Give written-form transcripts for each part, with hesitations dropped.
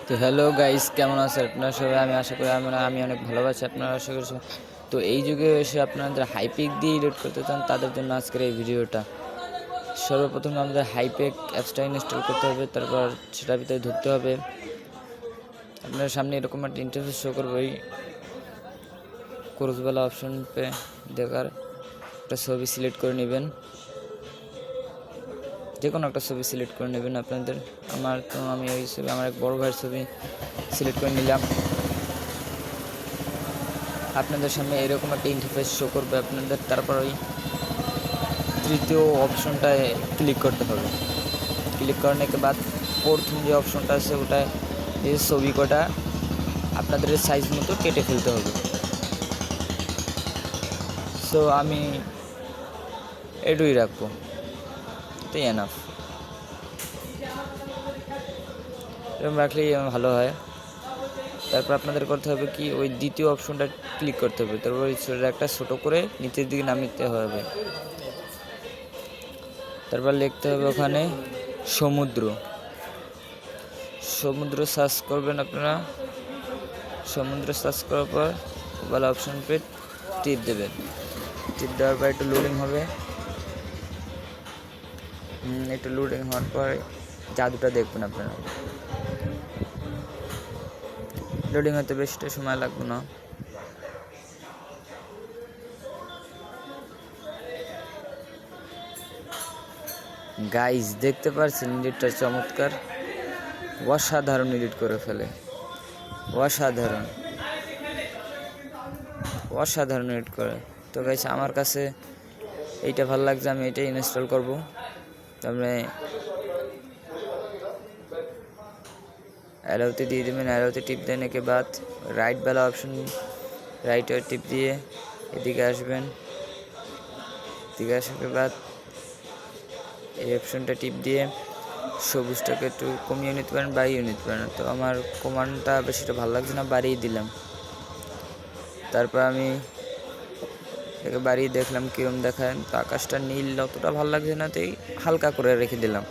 তো hello guys, কেমন আছেন আপনারা সবাই? আমি আশা করি আমি অনেক ভালো আছি। আপনারা আশা করি তো এই যুগে এসে আপনারা হাইপিক দিয়ে এডিট করতে চান, তাদের জন্য আজকের এই ভিডিওটা। সর্বপ্রথম আমাদের হাইপিক অ্যাপসটা ইনস্টল করতে হবে, তারপর সেটার ভিতরে ঢুকতে হবে। আপনার সামনে এরকম একটা ইন্টারফেস শো করবে। ওই ক্রসবালা অপশন পে দেখার একটা ছবি সিলেক্ট করে নেবেন, যে কোনো একটা ছবি সিলেক্ট করে নেবেন আপনাদের। আমি ওই ছবি, আমার এক বড় ভাইয়ের ছবি সিলেক্ট করে নিলাম। আপনাদের সামনে এরকম একটা ইন্টারফেস শো করবে আপনাদের। তারপর ওই তৃতীয় অপশনটায় ক্লিক করতে হবে। ক্লিক করने के बाद প্রথম যে অপশনটা আছে ওটায় এই ছবি কটা আপনাদের সাইজ মতো কেটে ফেলতে হবে। সো আমি এটুই রাখবো, তো এনাফ। এরকম রাখলেই ভালো হয়। তারপর আপনাদের করতে হবে কি, ওই দ্বিতীয় অপশনটা ক্লিক করতে হবে। তারপর ওই একটা ছোটো করে নিচের দিকে নামিয়ে হবে। তারপর লিখতে হবে ওখানে সমুদ্র সার্চ করবেন আপনারা। সমুদ্র সার্চ করার পর ভালো অপশন পে টিপ দেবেন। টিপ দেওয়ার পর একটু লোডিং হবে। একটু লোডিং হওয়ার পর জাদুটা দেখবেন আপনারা। লোডিং হতে বেশিটা সময় লাগবে না। গাইজ দেখতে পাচ্ছেন এডিটটা চমৎকার, অসাধারণ এডিট করে ফেলে। অসাধারণ এডিট করে। তো গাইজ আমার কাছে এইটা ভালো লাগছে, আমি এটাই ইনস্টল করব। তারপরে অ্যালোতে দিয়ে দেবেন। অ্যালোতে টিপ দেने के बाद রাইট वाला অপশন, রাইটে টিপ দিয়ে এদিকে আসবেন। এদিকে আসার के बाद এই অপশনটা টিপ দিয়ে সবুজটাকে একটু কমিয়ে নিতে পারেন, বাড়িয়ে নিতে পারেন। তো আমার কমান্ডটা বেশিটা ভালো লাগছে না, বাড়িয়ে দিলাম। তারপর আমি এটাকে বাড়িয়ে দেখলাম কীরকম দেখায়। তো আকাশটা নীল অতটা ভালো লাগছে না, তাই হালকা করে রেখে দিলাম।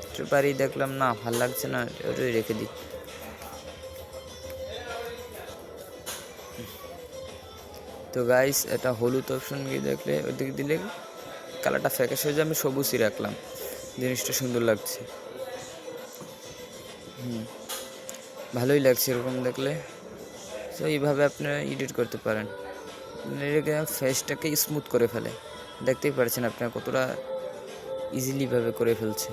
একটু বাড়িয়ে দেখলাম, না ভালো লাগছে না, ওটাই রেখে দিই। তো গাইস, এটা হলুদ অপশন গিয়ে দেখলে ওইদিকে দিলে কালারটা ফ্যাকাশ হয়ে যায়। আমি সবুজই রাখলাম, জিনিসটা সুন্দর লাগছে। ভালোই লাগছে এরকম দেখলে। তো এইভাবে আপনারা এডিট করতে পারেন। এটাকে ফেসটাকে স্মুথ করে ফেলে। দেখতেই পাচ্ছেন আপনারা কতটা ইজিলিভাবে করে ফেলছে।